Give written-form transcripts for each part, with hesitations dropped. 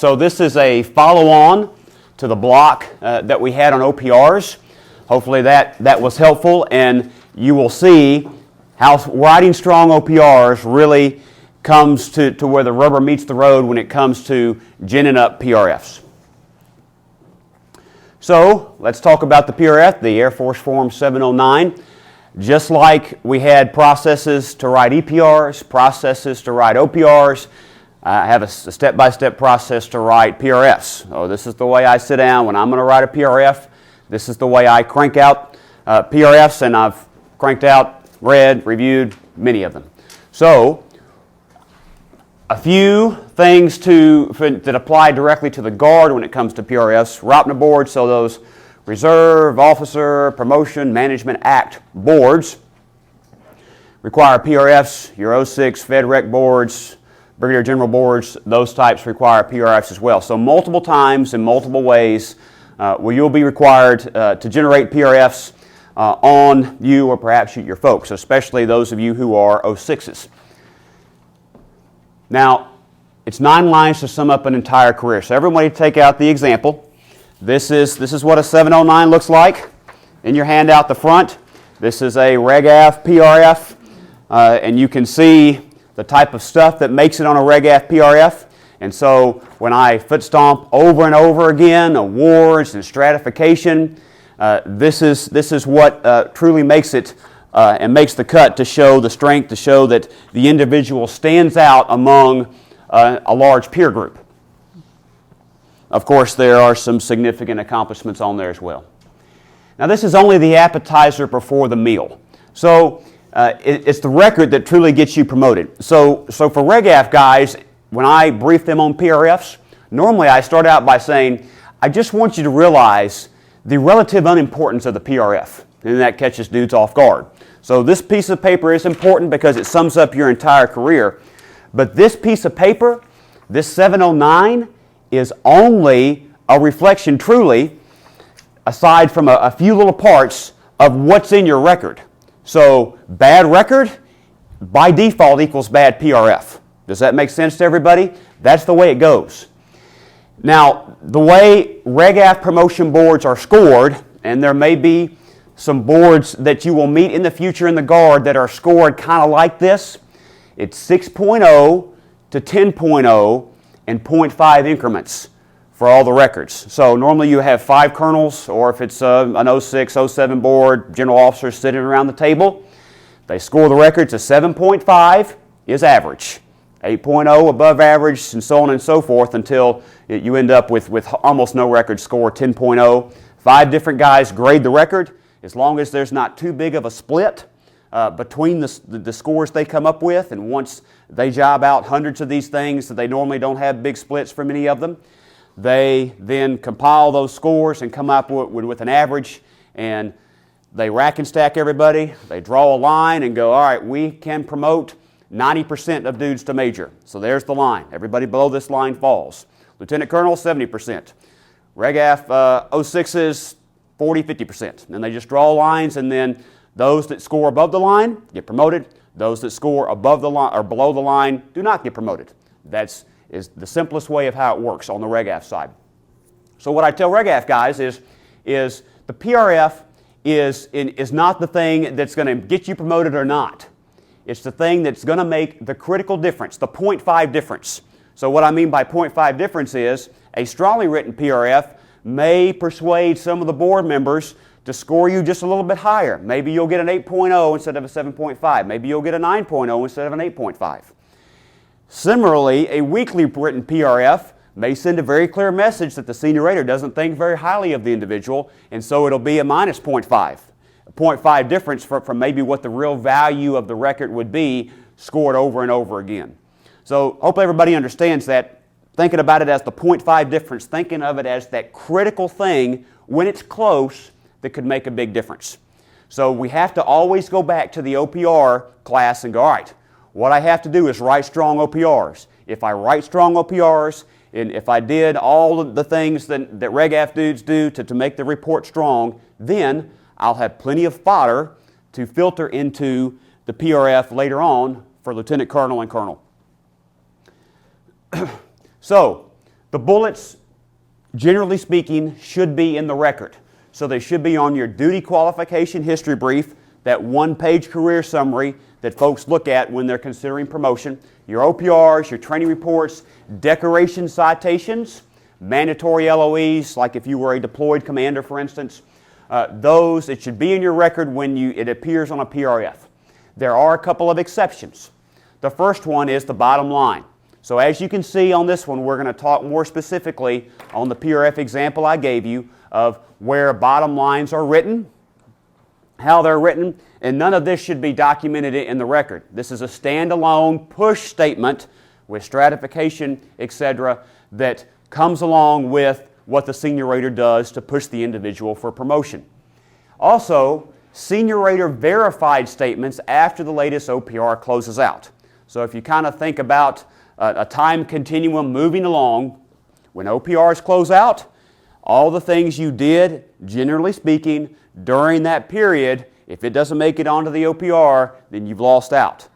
so this is a follow-on to the block that we had on OPRs. Hopefully that was helpful, and you will see how writing strong OPRs really comes to where the rubber meets the road when it comes to ginning up PRFs. So let's talk about the PRF, the Air Force Form 709. Just like we had processes to write EPRs, processes to write OPRs, I have a step-by-step process to write PRFs. So this is the way I sit down when I'm going to write a PRF. This is the way I crank out PRFs, and I've cranked out, read, reviewed many of them. So a few things that apply directly to the Guard when it comes to PRFs. ROPNA boards, so those Reserve, Officer, Promotion, Management Act boards require PRFs. Your 06 FedRec boards, Brigadier General boards, those types require PRFs as well. So multiple times in multiple ways where you'll be required to generate PRFs on you or perhaps your folks, especially those of you who are 06s. Now, it's 9 lines to sum up an entire career. So everybody take out the example. This is what a 709 looks like in your handout the front. This is a RegAF PRF, and you can see the type of stuff that makes it on a RegAF PRF. And so when I foot stomp over and over again, awards and stratification, this is what truly makes it and makes the cut to show the strength, to show that the individual stands out among a large peer group. Of course, there are some significant accomplishments on there as well. Now, this is only the appetizer before the meal. So it's the record that truly gets you promoted. So for RegAF guys, when I brief them on PRFs, normally I start out by saying, I just want you to realize the relative unimportance of the PRF. And that catches dudes off guard. So this piece of paper is important because it sums up your entire career. But this piece of paper, this 709, is only a reflection, truly, aside from a few little parts of what's in your record. So bad record, by default, equals bad PRF. Does that make sense to everybody? That's the way it goes. Now, the way RegAF promotion boards are scored, and there may be some boards that you will meet in the future in the Guard that are scored kind of like this. It's 6.0 to 10.0 and 0.5 increments for all the records. So normally you have 5 colonels, or if it's an 06, 07 board, general officers sitting around the table. They score the records. A 7.5 is average. 8.0 above average, and so on and so forth until you end up with almost no record score, 10.0. 5 different guys grade the record. As long as there's not too big of a split between the scores they come up with, and once they job out hundreds of these things, they normally don't have big splits for many of them. They then compile those scores and come up with an average, and they rack and stack everybody. They draw a line and go, all right, we can promote 90% of dudes to major. So there's the line. Everybody below this line falls. Lieutenant Colonel, 70%. RegAF 06s, 40, 50%. And they just draw lines, and then those that score above the line get promoted. Those that score above the line or below the line do not get promoted. That is the simplest way of how it works on the RegAF side. So what I tell RegAF guys is the PRF is not the thing that's going to get you promoted or not. It's the thing that's going to make the critical difference, the 0.5 difference. So what I mean by 0.5 difference is a strongly written PRF may persuade some of the board members to score you just a little bit higher. Maybe you'll get an 8.0 instead of a 7.5. Maybe you'll get a 9.0 instead of an 8.5. Similarly, a weakly written PRF may send a very clear message that the senior rater doesn't think very highly of the individual, and so it'll be a minus 0.5. A 0.5 difference from maybe what the real value of the record would be scored over and over again. So hopefully everybody understands that, thinking about it as the 0.5 difference, thinking of it as that critical thing when it's close that could make a big difference. So we have to always go back to the OPR class and go, all right, what I have to do is write strong OPRs. If I write strong OPRs, and if I did all of the things that RegAF dudes do to make the report strong, then I'll have plenty of fodder to filter into the PRF later on for Lieutenant Colonel and Colonel. So, The bullets, generally speaking, should be in the record. So they should be on your duty qualification history brief, that one-page career summary that folks look at when they're considering promotion, your OPRs, your training reports, decoration citations, mandatory LOEs, like if you were a deployed commander, for instance. Those, it should be in your record when it appears on a PRF. There are a couple of exceptions. The first one is the bottom line. So as you can see on this one, we're going to talk more specifically on the PRF example I gave you of where bottom lines are written, how they're written, and none of this should be documented in the record. This is a standalone push statement with stratification, etc., that comes along with what the senior rater does to push the individual for promotion. Also, senior rater verified statements after the latest OPR closes out. So if you kind of think about a time continuum moving along, when OPRs close out, all the things you did, generally speaking, during that period, if it doesn't make it onto the OPR, then you've lost out.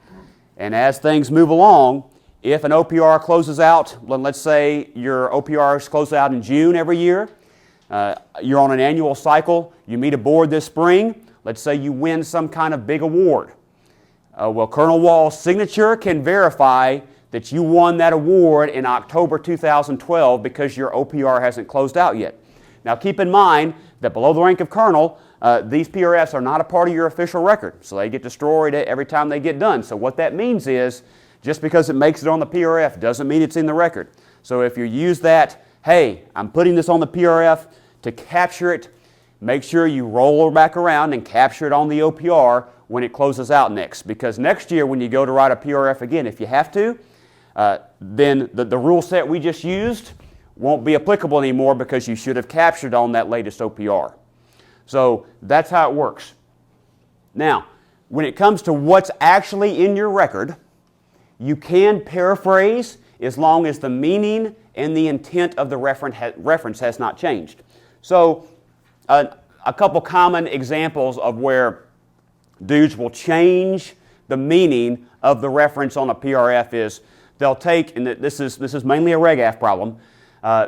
And as things move along, if an OPR closes out, let's say your OPRs close out in June every year, you're on an annual cycle, you meet a board this spring, let's say you win some kind of big award. Well, Colonel Wall's signature can verify that you won that award in October 2012 because your OPR hasn't closed out yet. Now keep in mind that below the rank of colonel, these PRFs are not a part of your official record, so they get destroyed every time they get done. So what that means is, just because it makes it on the PRF doesn't mean it's in the record. So if you use that, hey, I'm putting this on the PRF to capture it, make sure you roll back around and capture it on the OPR when it closes out next. Because next year when you go to write a PRF again, if you have to, then the rule set we just used won't be applicable anymore because you should have captured on that latest OPR. So that's how it works. Now, when it comes to what's actually in your record, you can paraphrase as long as the meaning and the intent of the reference has not changed. So a couple common examples of where dudes will change the meaning of the reference on a PRF is they'll take, and this is mainly a RegAF problem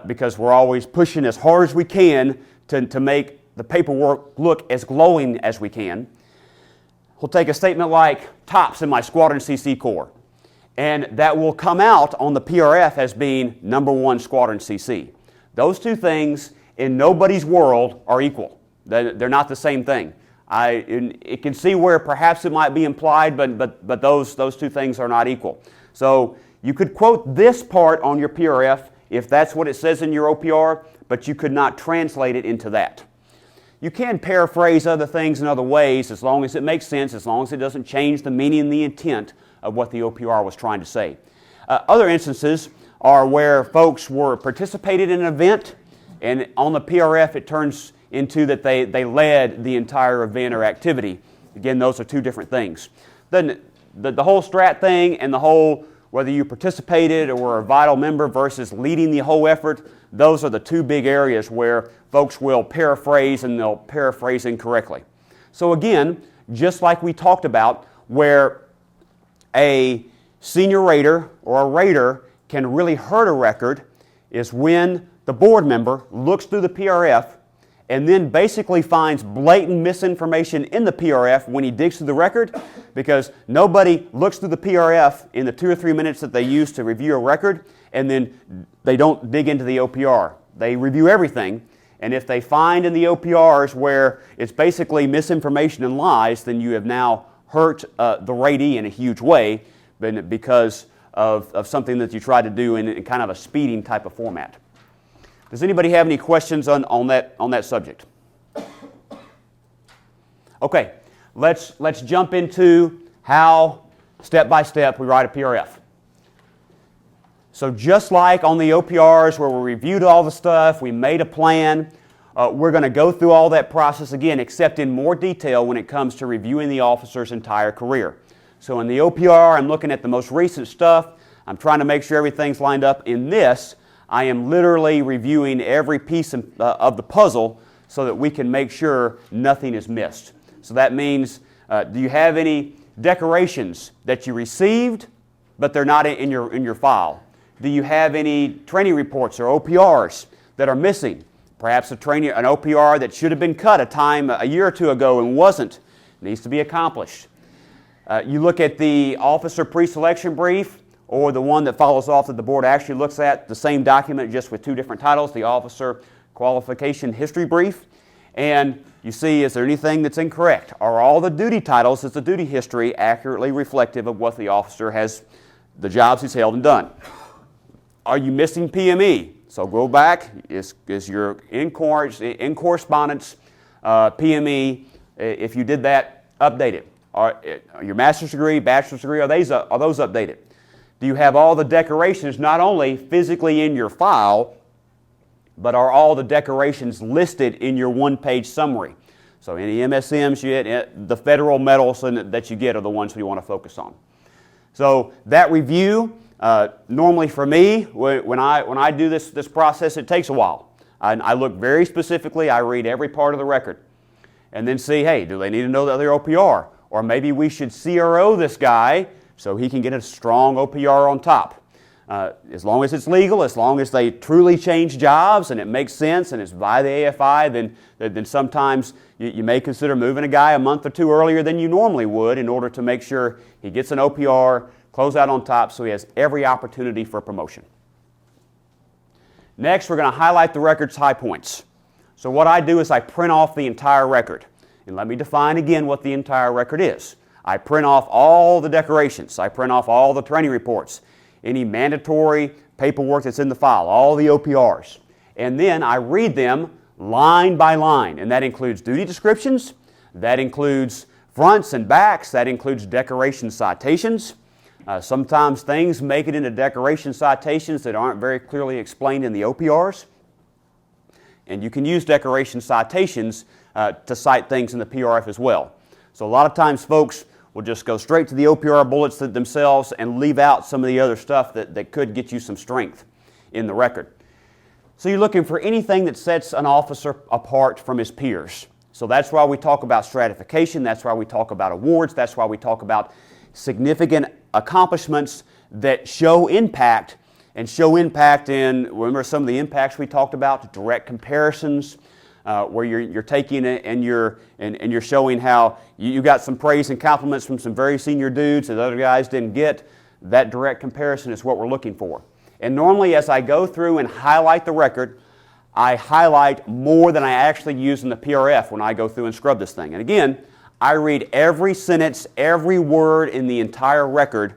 because we're always pushing as hard as we can to make the paperwork look as glowing as we can. We'll take a statement like, tops in my Squadron CC Corps. And that will come out on the PRF as being #1 Squadron CC. Those two things in nobody's world are equal. They're not the same thing. It can see where perhaps it might be implied, but those two things are not equal. So you could quote this part on your PRF if that's what it says in your OPR, but you could not translate it into that. You can paraphrase other things in other ways as long as it makes sense, as long as it doesn't change the meaning and the intent of what the OPR was trying to say. Other instances are where folks participated in an event, and on the PRF it turns into that they led the entire event or activity. Again, those are two different things. Then the whole strat thing and the whole whether you participated or were a vital member versus leading the whole effort, those are the two big areas where folks will paraphrase and they'll paraphrase incorrectly. So again, just like we talked about, where a senior rater or a rater can really hurt a record is when the board member looks through the PRF and then basically finds blatant misinformation in the PRF when he digs through the record, because nobody looks through the PRF in the 2 or 3 minutes that they use to review a record and then they don't dig into the OPR. They review everything, and if they find in the OPRs where it's basically misinformation and lies, then you have now hurt the ratee in a huge way because of something that you tried to do in kind of a speeding type of format. Does anybody have any questions on that subject? Okay, let's jump into how step by step we write a PRF. So just like on the OPRs where we reviewed all the stuff, we made a plan, we're going to go through all that process again, except in more detail when it comes to reviewing the officer's entire career. So in the OPR, I'm looking at the most recent stuff. I'm trying to make sure everything's lined up. In this, I am literally reviewing every piece of the puzzle so that we can make sure nothing is missed. So that means, do you have any decorations that you received, but they're not in your file? Do you have any training reports or OPRs that are missing? Perhaps an OPR that should have been cut a year or two ago and wasn't, needs to be accomplished. You look at the officer pre-selection brief, or the one that follows off that the board actually looks at, the same document just with two different titles, the officer qualification history brief, and you see, is there anything that's incorrect? Are all the duty titles, is the duty history accurately reflective of what the officer has, the jobs he's held and done? Are you missing PME? So go back, is your in correspondence PME, if you did that, updated? Are your master's degree, bachelor's degree, are those updated? Do you have all the decorations not only physically in your file, but are all the decorations listed in your one-page summary? So any MSMs, the federal medals that you get are the ones we want to focus on. So that review, normally for me, when I do this process, it takes a while. I look very specifically, I read every part of the record, and then see, hey, do they need to know the other OPR? Or maybe we should CRO this guy so he can get a strong OPR on top. As long as it's legal, as long as they truly change jobs and it makes sense and it's by the AFI, then sometimes you may consider moving a guy a month or two earlier than you normally would in order to make sure he gets an OPR, close out on top, so he has every opportunity for promotion. Next, we're going to highlight the record's high points. So what I do is I print off the entire record. And let me define again what the entire record is. I print off all the decorations. I print off all the training reports, any mandatory paperwork that's in the file, all the OPRs. And then I read them line by line. And that includes duty descriptions, that includes fronts and backs, that includes decoration citations. Sometimes things make it into decoration citations that aren't very clearly explained in the OPRs. And you can use decoration citations to cite things in the PRF as well. So a lot of times folks will just go straight to the OPR bullets themselves and leave out some of the other stuff that could get you some strength in the record. So you're looking for anything that sets an officer apart from his peers. So that's why we talk about stratification, that's why we talk about awards, that's why we talk about significant accomplishments that show impact, and show impact in, remember some of the impacts we talked about, direct comparisons, where you're taking it and you're showing how you got some praise and compliments from some very senior dudes that other guys didn't get. That direct comparison is what we're looking for. And normally as I go through and highlight the record, I highlight more than I actually use in the PRF when I go through and scrub this thing. And again, I read every sentence, every word in the entire record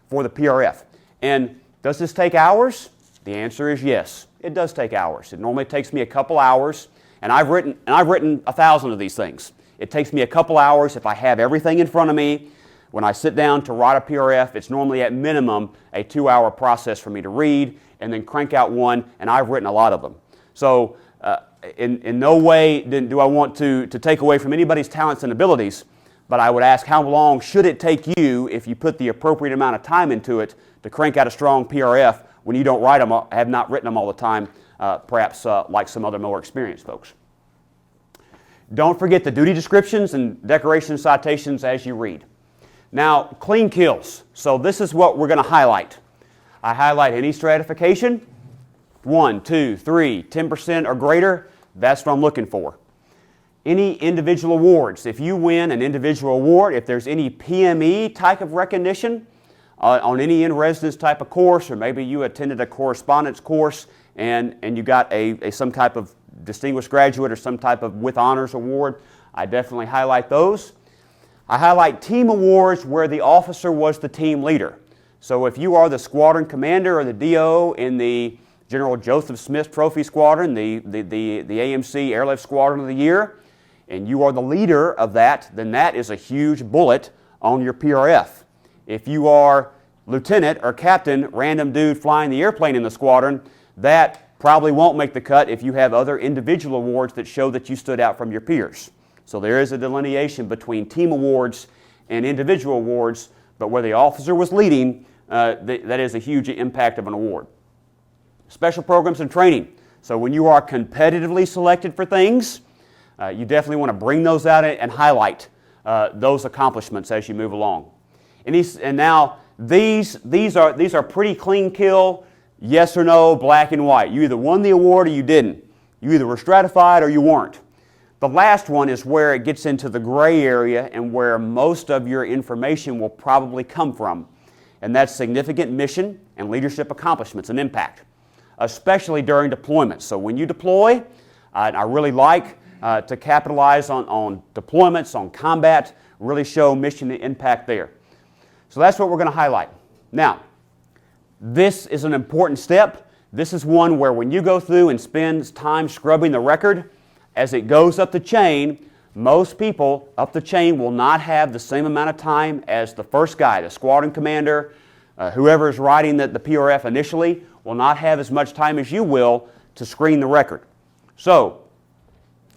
for the PRF. And does this take hours? The answer is yes. It does take hours. It normally takes me a couple hours, and I've written 1,000 of these things. It takes me a couple hours if I have everything in front of me. When I sit down to write a PRF, it's normally at minimum a 2-hour process for me to read and then crank out one, and I've written a lot of them. So in no way do I want to take away from anybody's talents and abilities, but I would ask, how long should it take you, if you put the appropriate amount of time into it, to crank out a strong PRF when you don't write them, have not written them all the time, perhaps like some other more experienced folks. Don't forget the duty descriptions and decoration citations as you read. Now, clean kills. So this is what we're going to highlight. I highlight any stratification, 1, 2, 3, 10% or greater, that's what I'm looking for. Any individual awards. If you win an individual award, if there's any PME type of recognition on any in-residence type of course, or maybe you attended a correspondence course and you got some type of distinguished graduate or some type of with honors award, I definitely highlight those. I highlight team awards where the officer was the team leader. So if you are the squadron commander or the DO in the General Joseph Smith Trophy Squadron, the AMC Airlift Squadron of the Year, and you are the leader of that, then that is a huge bullet on your PRF. If you are lieutenant or captain, random dude flying the airplane in the squadron, that probably won't make the cut if you have other individual awards that show that you stood out from your peers. So there is a delineation between team awards and individual awards, but where the officer was leading, that is a huge impact of an award. Special programs and training. So when you are competitively selected for things, you definitely want to bring those out and highlight those accomplishments as you move along. And now these are pretty clean kill. yes or no, black and white. You either won the award or you didn't. You either were stratified or you weren't. The last one is where it gets into the gray area and where most of your information will probably come from, and that's significant mission and leadership accomplishments and impact, especially during deployments. So when you deploy, I really like to capitalize on deployments, on combat, really show mission and impact there. So that's what we're going to highlight. Now, this is an important step. This is one where when you go through and spend time scrubbing the record, as it goes up the chain, most people up the chain will not have the same amount of time as the first guy, the squadron commander, whoever is writing the PRF initially will not have as much time as you will to screen the record. So,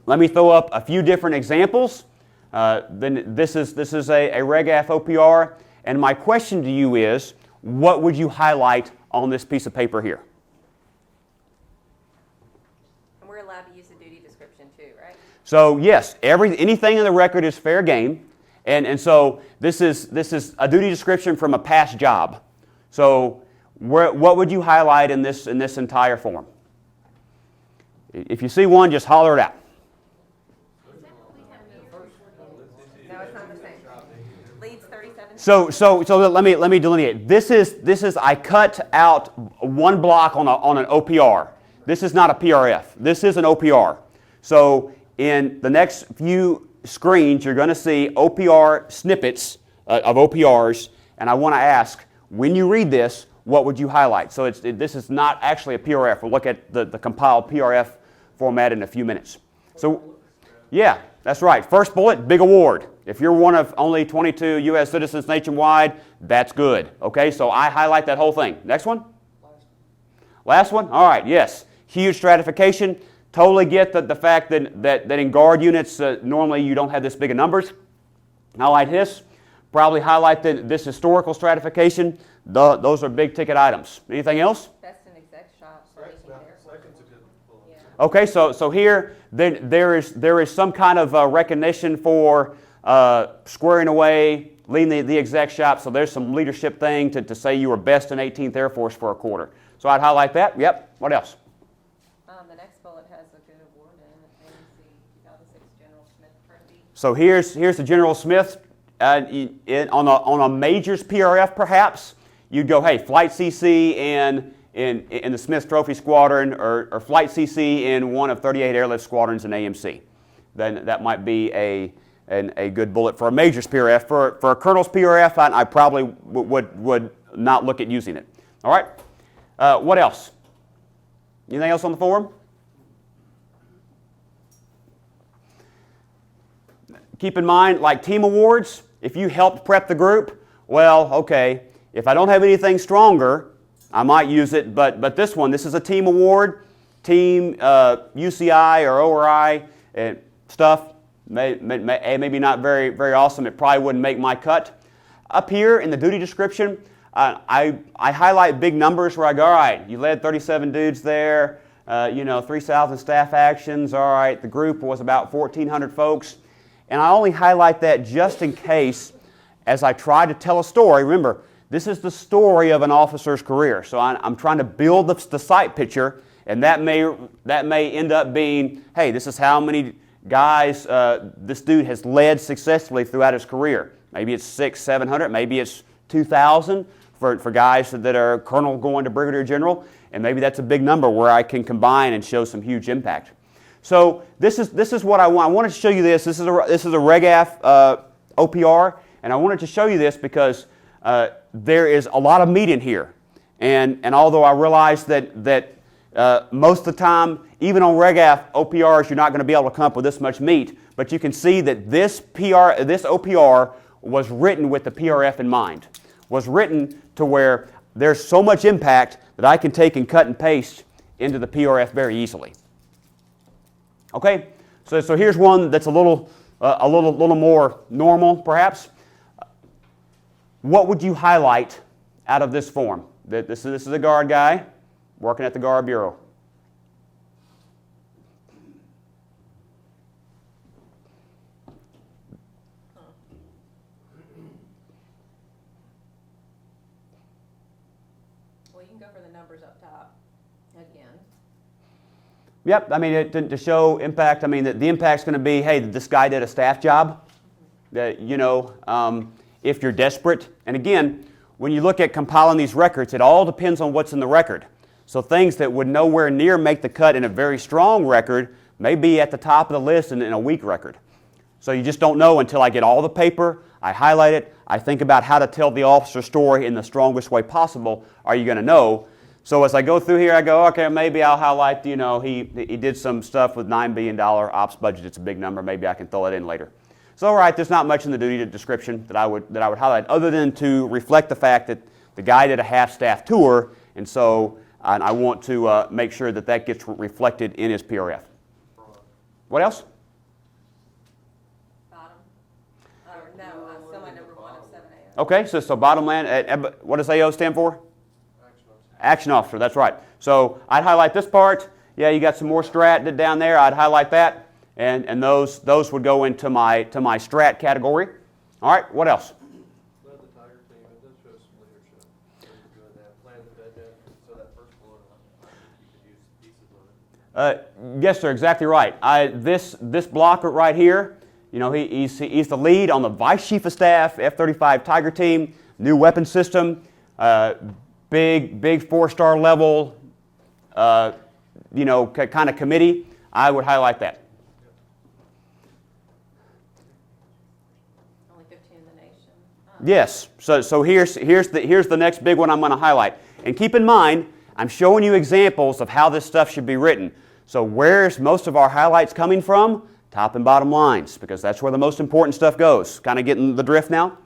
let me throw up a few different examples. Then this is a RegAF OPR, and my question to you is, what would you highlight on this piece of paper here? And we're allowed to use the duty description too, right? So yes, anything in the record is fair game, and so this is a duty description from a past job. So what would you highlight in this entire form? If you see one, just holler it out. No, it's not the same. Leads 37. So let me delineate. This is I cut out one block on an OPR. This is not a PRF. This is an OPR. So in the next few screens, you're going to see OPR snippets of OPRs, and I want to ask, when you read this, what would you highlight? So this is not actually a PRF. We'll look at the compiled PRF format in a few minutes. So, yeah, that's right. First bullet, big award. If you're one of only 22 U.S. citizens nationwide, that's good. Okay, so I highlight that whole thing. Next one? Last one? All right, yes. Huge stratification. Totally get the fact that in guard units, normally you don't have this big of numbers. Highlight this. Probably highlight this historical stratification. Those are big ticket items. Anything else? Best in exec shop. Second's a good bullet. Yeah. Okay, so here there is some kind of recognition for squaring away, leading the exec shop. So there's some leadership thing to say you were best in 18th Air Force for a quarter. So I'd highlight that. Yep. What else? The next bullet has a good award in AMC 2006 General Smith Trophy. So here's the General Smith on a majors PRF perhaps. You'd go, hey, Flight CC in the Smith Trophy Squadron or Flight CC in one of 38 airlift squadrons in AMC. Then that might be a good bullet for a majors PRF. For a colonel's PRF, I probably would not look at using it. All right. What else? Anything else on the form? Keep in mind, like team awards, if you helped prep the group, well, okay, if I don't have anything stronger, I might use it, but this is a team award, team UCI or ORI stuff, maybe not very, very awesome. It probably wouldn't make my cut. Up here in the duty description, I highlight big numbers where I go, all right, you led 37 dudes there, 3,000 staff actions, all right, the group was about 1,400 folks. And I only highlight that just in case, as I try to tell a story. Remember, this is the story of an officer's career. So I'm trying to build the sight picture, and that may end up being, hey, this is how many guys this dude has led successfully throughout his career. Maybe it's 600, 700, maybe it's 2,000 for guys that are colonel going to brigadier general, and maybe that's a big number where I can combine and show some huge impact. So this is what I want. I wanted to show you this. This is a RegAF OPR, and I wanted to show you this because there is a lot of meat in here. And although I realize that most of the time, even on RegAF OPRs, you're not going to be able to come up with this much meat, but you can see that this OPR was written with the PRF in mind. Was written to where there's so much impact that I can take and cut and paste into the PRF very easily. Okay, so here's one that's a little more normal, perhaps. What would you highlight out of this form? This is a guard guy working at the Guard Bureau. Well, you can go for the numbers up top again. Yep, I mean, to show impact, I mean, the impact's going to be, hey, this guy did a staff job. That, you know, if you're desperate. And again, when you look at compiling these records, it all depends on what's in the record. So things that would nowhere near make the cut in a very strong record may be at the top of the list in a weak record. So you just don't know until I get all the paper, I highlight it, I think about how to tell the officer's story in the strongest way possible. Are you going to know? So as I go through here, I go, okay, maybe I'll highlight, you know, he did some stuff with $9 billion ops budget. It's a big number. Maybe I can throw it in later. So all right, there's not much in the duty description that I would highlight other than to reflect the fact that the guy did a half-staff tour, and so I want to make sure that that gets reflected in his PRF. What else? Bottom. No, semi number 1 of 7A. Okay, so bottom line, what does AO stand for? Action officer, that's right. So I'd highlight this part. Yeah, you got some more strat down there. I'd highlight that, and those would go into my strat category. All right, what else? Led the Tiger team, it does show some leadership. Doing that, planning the dead, so that first bullet, I think you could use pieces of it. Yes, sir, exactly right. This blocker right here, you know, he's the lead on the Vice Chief of Staff, F-35 Tiger team, new weapon system, big 4-star level, you know, kind of committee. I would highlight that. Only 15 in the nation. Yes. So here's the next big one I'm going to highlight. And keep in mind, I'm showing you examples of how this stuff should be written. So where's most of our highlights coming from? Top and bottom lines, because that's where the most important stuff goes. Kind of getting the drift now?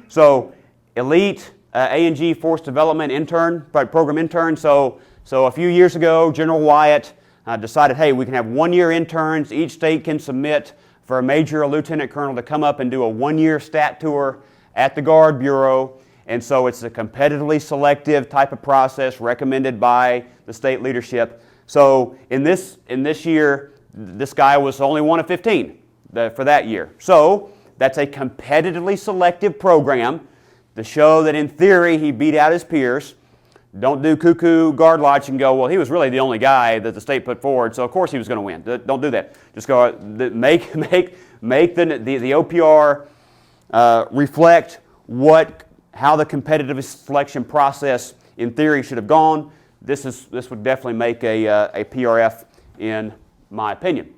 So elite A&G Force Development intern, program intern. So a few years ago, General Wyatt decided, hey, we can have 1-year interns. Each state can submit for a major or lieutenant colonel to come up and do a 1-year stat tour at the Guard Bureau. And so it's a competitively selective type of process recommended by the state leadership. So in this year, this guy was only one of 15 for that year. So that's a competitively selective program to show that in theory he beat out his peers. Don't do cuckoo guard logic and go, well, he was really the only guy that the state put forward, so of course he was going to win. Don't do that. Just go make the OPR reflect how the competitive selection process in theory should have gone. This would definitely make a PRF in my opinion.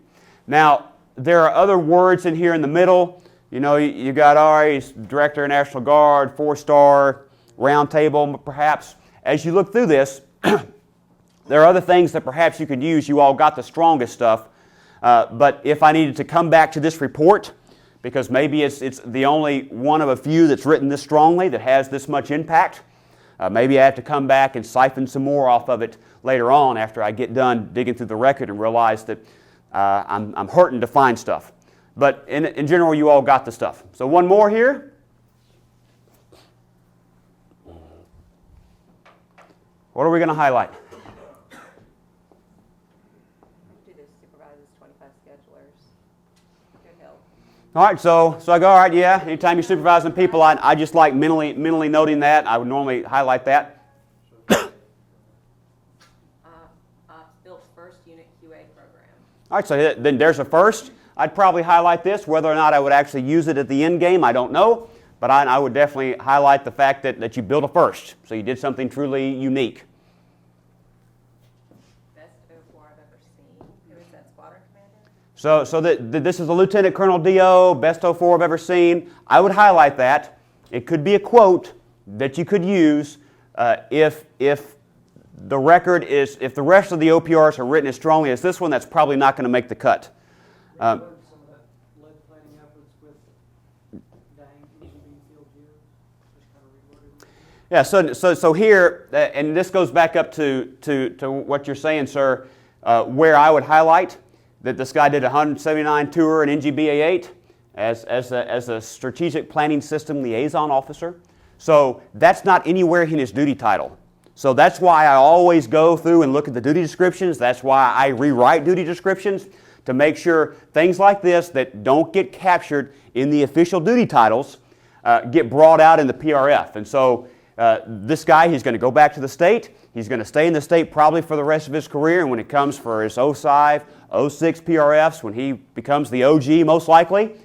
Now, there are other words in here in the middle. You know, you got he's Director of National Guard, 4-star, round table, perhaps. As you look through this, there are other things that perhaps you could use. You all got the strongest stuff. But if I needed to come back to this report, because maybe it's the only one of a few that's written this strongly, that has this much impact, maybe I have to come back and siphon some more off of it later on after I get done digging through the record and realize that I'm hurting to find stuff. But in general, you all got the stuff. So one more here. What are we going to highlight? Do this supervises 25 schedulers. Good help. All right, so I go, all right, yeah, anytime you're supervising people, I just like mentally noting that. I would normally highlight that. Built first unit QA program. All right, so then there's a first. I'd probably highlight this. Whether or not I would actually use it at the end game, I don't know. But I would definitely highlight the fact that you built a first. So you did something truly unique. Best 04 I've ever seen. Who is that, squadron commander? So this is a Lieutenant Colonel D.O., best 04 I've ever seen. I would highlight that. It could be a quote that you could use if the record is, if the rest of the OPRs are written as strongly as this one, that's probably not going to make the cut. Some of that lead planning efforts with Yeah, so here, and this goes back up to what you're saying, sir, where I would highlight that this guy did a 179 tour in NGBA 8 as a strategic planning system liaison officer. So that's not anywhere in his duty title. So that's why I always go through and look at the duty descriptions. That's why I rewrite duty descriptions to make sure things like this that don't get captured in the official duty titles get brought out in the PRF. And so This guy, he's going to go back to the state. He's going to stay in the state probably for the rest of his career, and when it comes for his 05, 06 PRFs, when he becomes the OG most likely,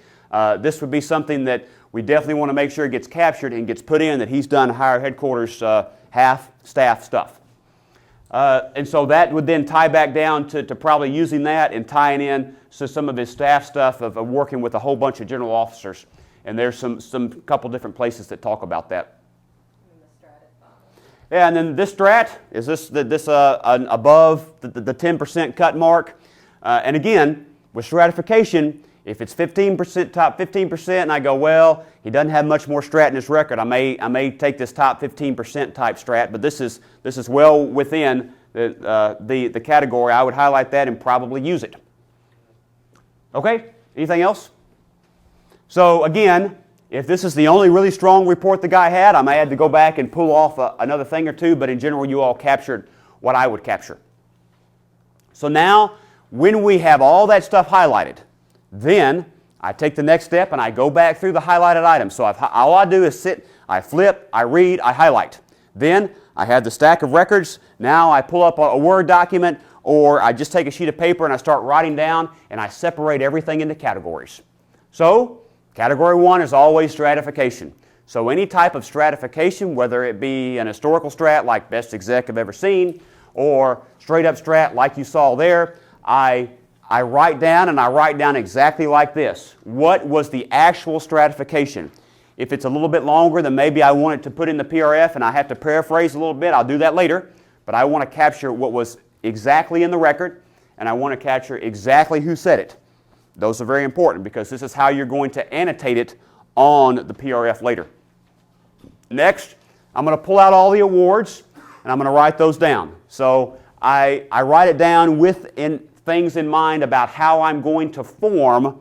this would be something that we definitely want to make sure gets captured and gets put in, that he's done higher headquarters half-staff stuff. And so that would then tie back down to probably using that and tying in to some of his staff stuff of working with a whole bunch of general officers. And there's some couple different places that talk about that. Yeah, and then this strat is this above the 10% cut mark. And again, with stratification, if it's 15%, top 15%, and I go, well, he doesn't have much more strat in his record, I may take this top 15% type strat, but this is well within the category. I would highlight that and probably use it. Okay, anything else? So again, if this is the only really strong report the guy had, I may have to go back and pull off another thing or two, but in general, you all captured what I would capture. So now, when we have all that stuff highlighted, then I take the next step and I go back through the highlighted items. So all I do is sit, I flip, I read, I highlight. Then I have the stack of records. Now I pull up a Word document, or I just take a sheet of paper and I start writing down, and I separate everything into categories. So category 1 is always stratification. So any type of stratification, whether it be an historical strat like best exec I've ever seen, or straight up strat like you saw there, I write down, and I write down exactly like this. What was the actual stratification? If it's a little bit longer, then maybe I want it to put in the PRF and I have to paraphrase a little bit. I'll do that later. But I want to capture what was exactly in the record, and I want to capture exactly who said it. Those are very important because this is how you're going to annotate it on the PRF later. Next, I'm going to pull out all the awards, and I'm going to write those down. So I write it down with things in mind about how I'm going to form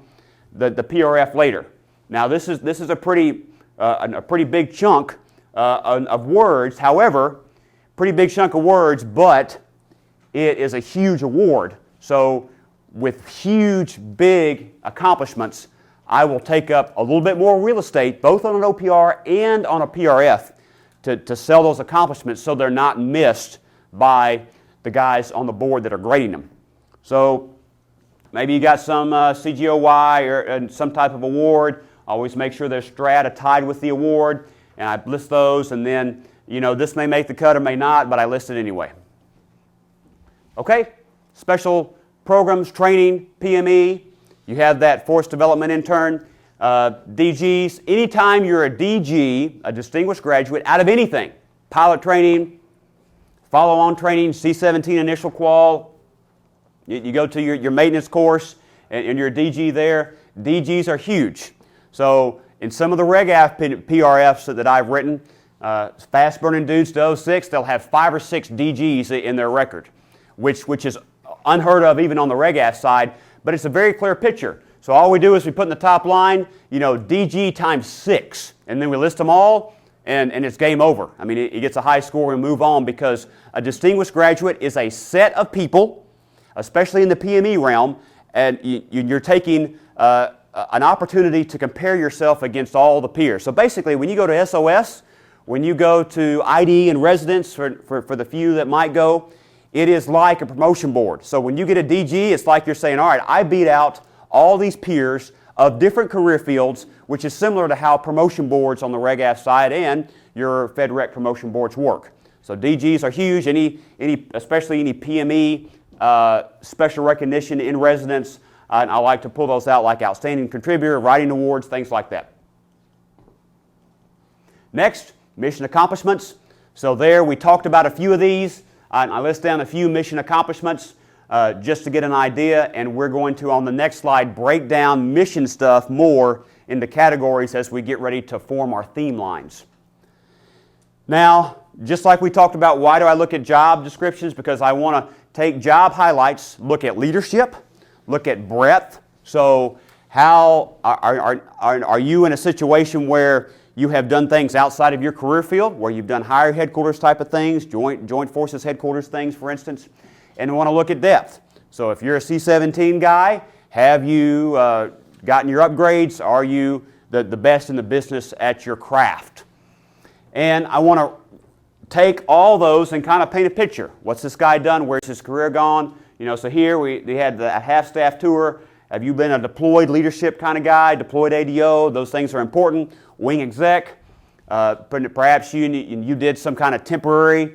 the PRF later. Now this is a pretty big chunk of words. However, pretty big chunk of words, but it is a huge award. So with huge, big accomplishments, I will take up a little bit more real estate, both on an OPR and on a PRF, to sell those accomplishments so they're not missed by the guys on the board that are grading them. So maybe you got some CGOY or some type of award. Always make sure there's strata tied with the award, and I list those, and then, this may make the cut or may not, but I list it anyway. Okay, special programs, training, PME, you have that force development intern, DGs. Anytime you're a DG, a distinguished graduate, out of anything, pilot training, follow-on training, C-17 initial qual, you go to your maintenance course and you're a DG there, DGs are huge. So in some of the RegAF PRFs that I've written, fast-burning dudes to 06, they'll have 5 or 6 DGs in their record, which is unheard of even on the RegAF side, but it's a very clear picture. So all we do is we put in the top line, DG times 6, and then we list them all, and it's game over. I mean, it gets a high score and move on, because a distinguished graduate is a set of people, especially in the PME realm, and you're taking an opportunity to compare yourself against all the peers. So basically, when you go to SOS, when you go to ID and residence, for the few that might go, it is like a promotion board. So when you get a DG, it's like you're saying, all right, I beat out all these peers of different career fields, which is similar to how promotion boards on the RegAF side and your FedRec promotion boards work. So DGs are huge, especially any PME, special recognition in residence, and I like to pull those out like outstanding contributor, writing awards, things like that. Next, mission accomplishments. So there we talked about a few of these. I list down a few mission accomplishments just to get an idea, and we're going to, on the next slide, break down mission stuff more into categories as we get ready to form our theme lines. Now, just like we talked about, why do I look at job descriptions? Because I want to take job highlights, look at leadership, look at breadth. So how are you in a situation where you have done things outside of your career field, where you've done higher headquarters type of things, joint forces headquarters things, for instance, and want to look at depth. So if you're a C-17 guy, have you gotten your upgrades? Are you the best in the business at your craft? And I want to take all those and kind of paint a picture. What's this guy done? Where's his career gone? So here we had the half-staff tour. Have you been a deployed leadership kind of guy, deployed ADO? Those things are important. Wing exec. Perhaps you did some kind of temporary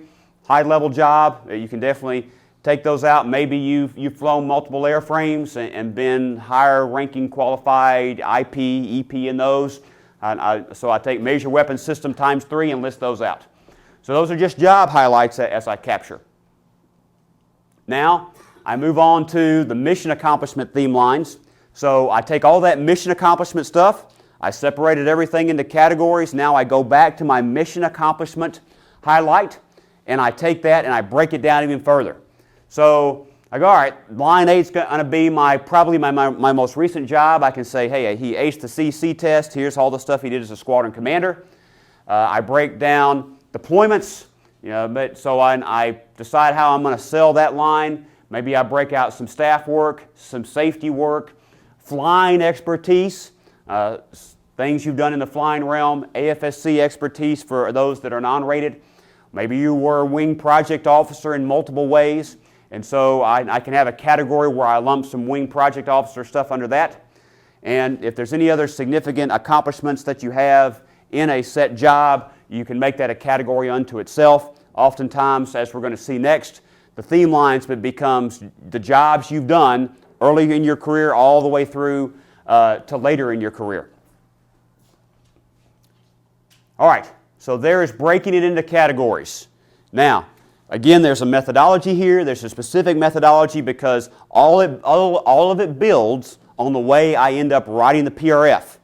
high-level job. You can definitely take those out. Maybe you've flown multiple airframes and been higher-ranking qualified IP, EP in those. So I take major weapon system times 3 and list those out. So those are just job highlights as I capture. Now, I move on to the mission accomplishment theme lines. So I take all that mission accomplishment stuff, I separated everything into categories. Now I go back to my mission accomplishment highlight, and I take that and I break it down even further. So I go, all right, line 8 is going to be probably my most recent job. I can say, hey, he aced the CC test. Here's all the stuff he did as a squadron commander. I break down deployments. So I decide how I'm going to sell that line. Maybe I break out some staff work, some safety work, flying expertise, things you've done in the flying realm, AFSC expertise for those that are non-rated. Maybe you were a wing project officer in multiple ways, and so I can have a category where I lump some wing project officer stuff under that. And if there's any other significant accomplishments that you have in a set job, you can make that a category unto itself. Oftentimes, as we're going to see next, the theme lines becomes the jobs you've done early in your career all the way through to later in your career. All right, so there is breaking it into categories. Now, again, there's a methodology here. There's a specific methodology because all of it builds on the way I end up writing the PRF.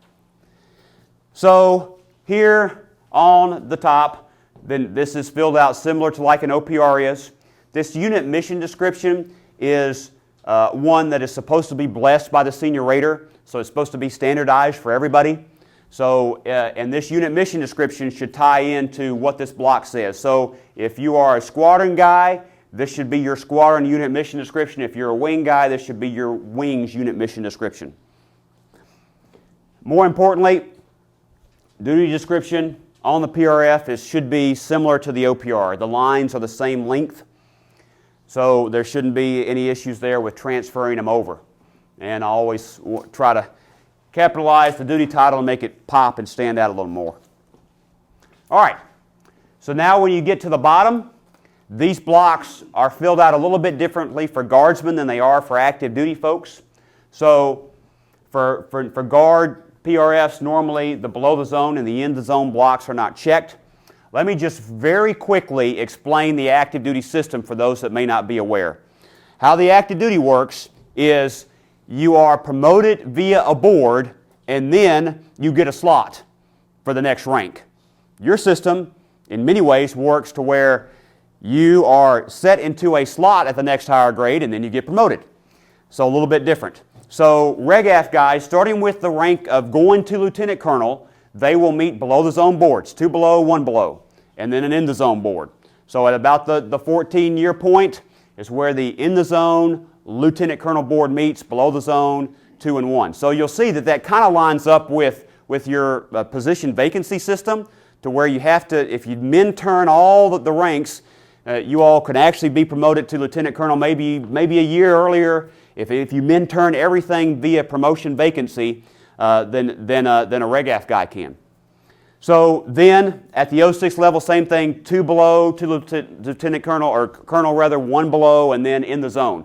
So here on the top, then this is filled out similar to like an OPR is. This unit mission description is one that is supposed to be blessed by the senior rater, so it's supposed to be standardized for everybody. So, and this unit mission description should tie into what this block says. So, if you are a squadron guy, this should be your squadron unit mission description. If you're a wing guy, this should be your wings unit mission description. More importantly, duty description on the PRF should be similar to the OPR. The lines are the same length, so there shouldn't be any issues there with transferring them over. And I always try to capitalize the duty title and make it pop and stand out a little more. All right, so now when you get to the bottom, these blocks are filled out a little bit differently for guardsmen than they are for active duty folks. So for guard PRFs, normally the below the zone and the in the zone blocks are not checked. Let me just very quickly explain the active duty system for those that may not be aware. How the active duty works is you are promoted via a board and then you get a slot for the next rank. Your system, in many ways, works to where you are set into a slot at the next higher grade and then you get promoted. So a little bit different. So RegAF guys, starting with the rank of going to lieutenant colonel, they will meet below the zone boards, 2 below, 1 below, and then an in the zone board. So at about the 14-year point is where the in the zone lieutenant colonel board meets, below the zone 2 and 1. So you'll see that kind of lines up with your position vacancy system to where you have to, if you min-turn all the ranks, you all could actually be promoted to lieutenant colonel maybe a year earlier. If you min-turn everything via promotion vacancy, then a RegAF guy can. So then at the 06 level, same thing, 2 below to lieutenant colonel, or colonel rather, 1 below, and then in the zone.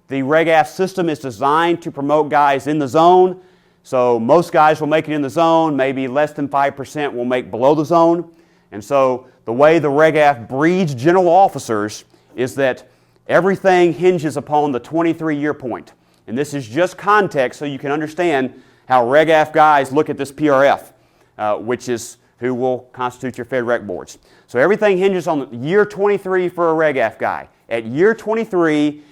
The RegAF system is designed to promote guys in the zone. So most guys will make it in the zone, maybe less than 5% will make below the zone. And so the way the RegAF breeds general officers is that everything hinges upon the 23-year point. And this is just context so you can understand how RegAF guys look at this PRF, which is who will constitute your Fed Rec boards. So everything hinges on year 23 for a RegAF guy. At year 23,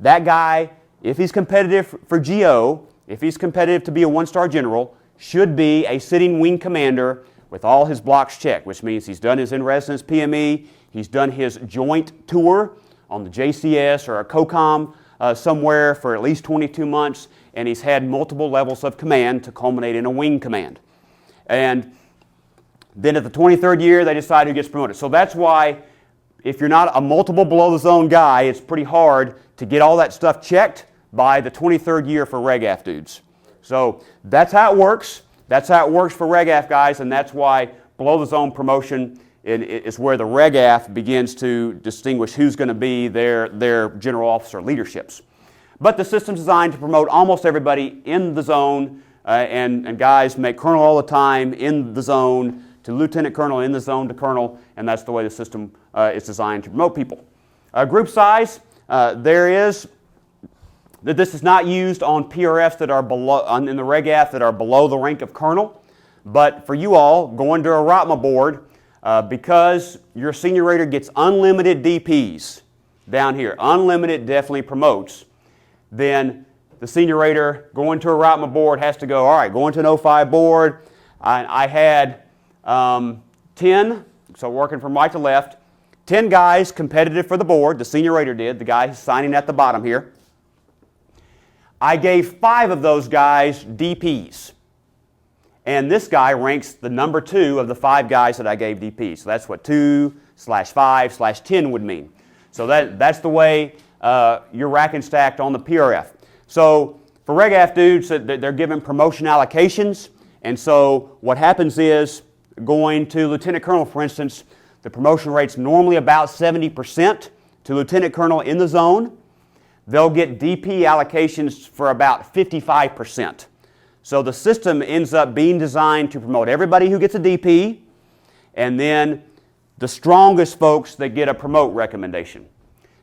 that guy, if he's competitive for GO, if he's competitive to be a 1-star general, should be a sitting wing commander with all his blocks checked, which means he's done his in-residence PME, he's done his joint tour on the JCS or a COCOM somewhere for at least 22 months, and he's had multiple levels of command to culminate in a wing command. And Then at the 23rd year, they decide who gets promoted. So that's why if you're not a multiple below the zone guy, it's pretty hard to get all that stuff checked by the 23rd year for Reg-AF dudes. So that's how it works. That's how it works for Reg-AF guys, and that's why below the zone promotion is where the Reg-AF begins to distinguish who's going to be their general officer leaderships. But the system's designed to promote almost everybody in the zone, and guys make colonel all the time in the zone to lieutenant colonel, in the zone to colonel, and that's the way the system is designed to promote people. Group size, this is not used on PRFs that are below, in the Reg-AF that are below the rank of colonel, but for you all, going to a ROTMA board, because your senior rater gets unlimited DPs down here, unlimited definitely promotes, then the senior rater going to a ROTMA board has to go, all right, going to an 05 board, I had 10, so working from right to left, 10 guys competitive for the board, the senior rater did, the guy signing at the bottom here. I gave 5 of those guys DPs. And this guy ranks the number 2 of the 5 guys that I gave DPs. So that's what 2/5/10 would mean. So that's the way you're rack and stacked on the PRF. So for Reg-AF dudes, they're given promotion allocations. And so what happens is, going to lieutenant colonel, for instance, the promotion rate's normally about 70% to lieutenant colonel in the zone. They'll get DP allocations for about 55%. So the system ends up being designed to promote everybody who gets a DP, and then the strongest folks that get a promote recommendation.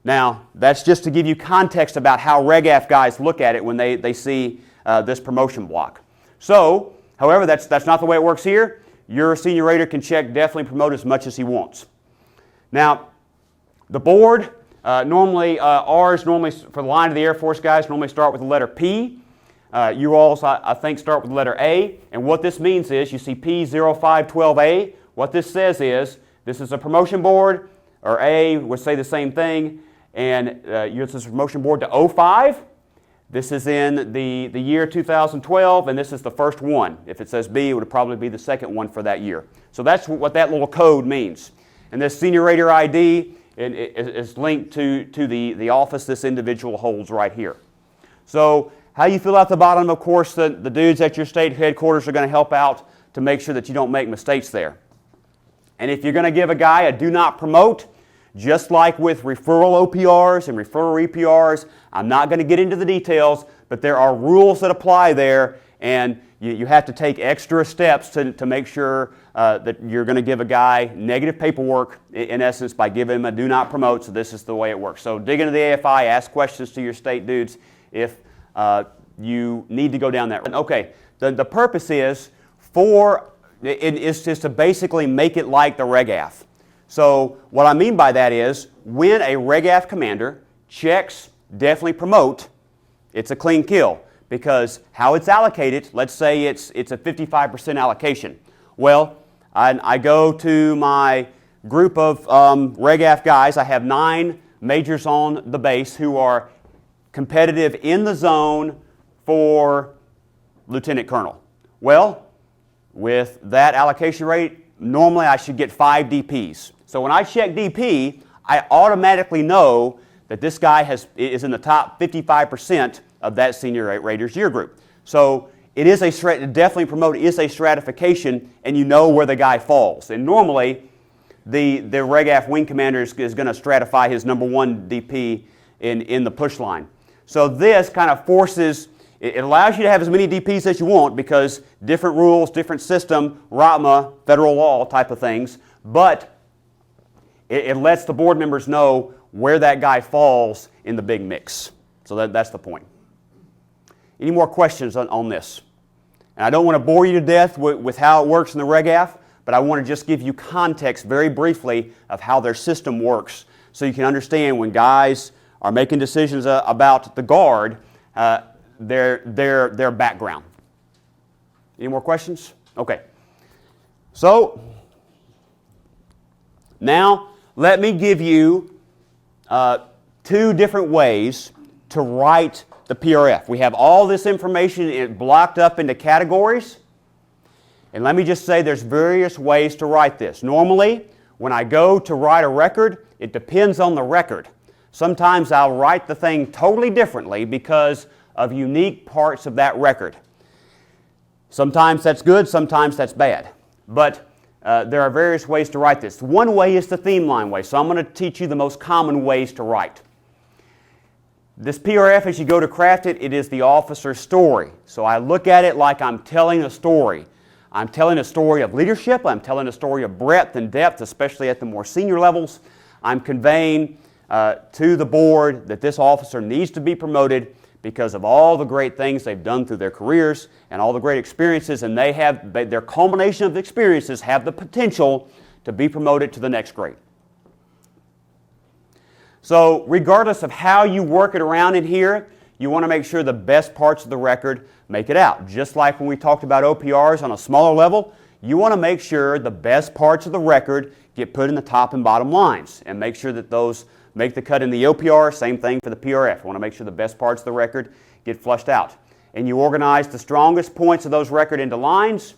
Now, that's just to give you context about how Reg-AF guys look at it when they see this promotion block. So, however, that's not the way it works here. Your senior rater can check definitely promote as much as he wants. Now, the board, ours for the line of the Air Force guys normally start with the letter P. You all, I think, start with the letter A. And what this means is, you see P0512A. What this says is, this is a promotion board, or A would say the same thing. And this is a promotion board to 05. This is in the year 2012, and this is the first one. If it says B, it would probably be the second one for that year. So that's what that little code means. And this senior rater ID is linked to the office this individual holds right here. So how you fill out the bottom, of course, the dudes at your state headquarters are going to help out to make sure that you don't make mistakes there. And if you're going to give a guy a do not promote, just like with referral OPRs and referral EPRs, I'm not going to get into the details, but there are rules that apply there, and you have to take extra steps to make sure that you're going to give a guy negative paperwork, in essence, by giving him a do not promote. So this is the way it works. So dig into the AFI, ask questions to your state dudes if you need to go down that road. Okay, the purpose is just to basically make it like the Reg-AF. So what I mean by that is, when a Reg-AF commander checks definitely promote, it's a clean kill. Because how it's allocated, let's say it's a 55% allocation. Well, I go to my group of Reg-AF guys. I have 9 majors on the base who are competitive in the zone for lieutenant colonel. Well, with that allocation rate, normally I should get 5 DPs. So when I check DP, I automatically know that this guy is in the top 55% of that senior rater's year group. So it is definitely promote is a stratification, and you know where the guy falls. And normally, the Reg-AF wing commander is going to stratify his number 1 DP in the push line. So this kind of forces, it allows you to have as many DPs as you want, because different rules, different system, ROTMA, federal law type of things, but it lets the board members know where that guy falls in the big mix. So that's the point. Any more questions on this? And I don't want to bore you to death with how it works in the Reg-AF, but I want to just give you context very briefly of how their system works, so you can understand when guys are making decisions about the Guard, their background. Any more questions? Okay. So now let me give you 2 different ways to write the PRF. We have all this information blocked up into categories, And let me just say there's various ways to write this. Normally, when I go to write a record, it depends on the record. Sometimes I'll write the thing totally differently because of unique parts of that record. Sometimes that's good, sometimes that's bad. But there are various ways to write this. One way is the theme line way, so I'm going to teach you the most common ways to write. This PRF, as you go to craft it, it is the officer's story. So I look at it like I'm telling a story. I'm telling a story of leadership. I'm telling a story of breadth and depth, especially at the more senior levels. I'm conveying to the board that this officer needs to be promoted because of all the great things they've done through their careers and all the great experiences, and their culmination of experiences have the potential to be promoted to the next grade. So regardless of how you work it around in here, you want to make sure the best parts of the record make it out. Just like when we talked about OPRs on a smaller level, you want to make sure the best parts of the record get put in the top and bottom lines and make sure that those make the cut in the OPR. Same thing for the PRF. You want to make sure the best parts of the record get flushed out. And you organize the strongest points of those record into lines,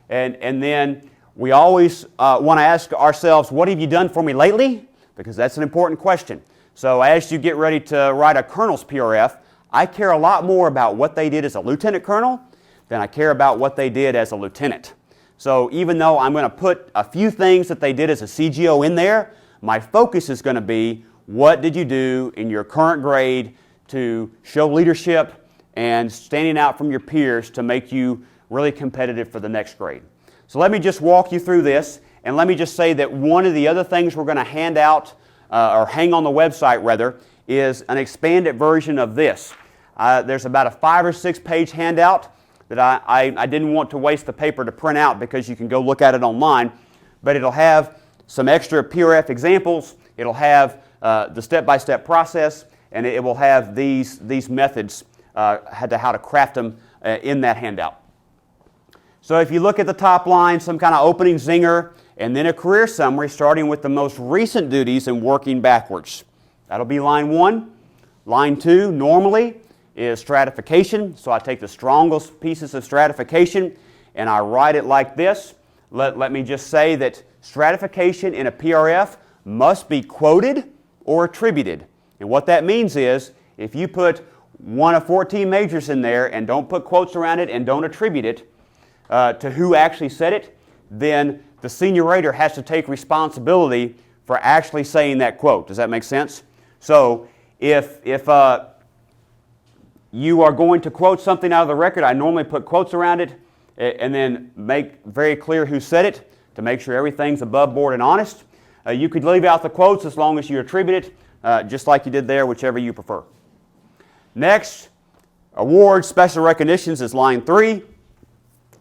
and then we always want to ask ourselves, what have you done for me lately? Because that's an important question. So as you get ready to write a colonel's PRF, I care a lot more about what they did as a lieutenant colonel than I care about what they did as a lieutenant. So even though I'm going to put a few things that they did as a CGO in there, my focus is going to be what did you do in your current grade to show leadership and standing out from your peers to make you really competitive for the next grade. So let me just walk you through this, and let me just say that one of the other things we're going to hand out, or hang on the website rather, is an expanded version of this. There's about a 5 or 6 page handout that I didn't want to waste the paper to print out because you can go look at it online, but it'll have some extra PRF examples, it'll have the step-by-step process, and it will have these methods how to craft them in that handout. So if you look at the top line, some kind of opening zinger, and then a career summary starting with the most recent duties and working backwards. That'll be line 1. Line 2 normally is stratification, so I take the strongest pieces of stratification and I write it like this. Let me just say that stratification in a PRF must be quoted or attributed. And what that means is if you put one of 14 majors in there and don't put quotes around it and don't attribute it to who actually said it, then the senior rater has to take responsibility for actually saying that quote. Does that make sense? So if you are going to quote something out of the record, I normally put quotes around it and then make very clear who said it to make sure everything's above board and honest. You could leave out the quotes as long as you attribute it, just like you did there, whichever you prefer. Next, awards, special recognitions is line 3.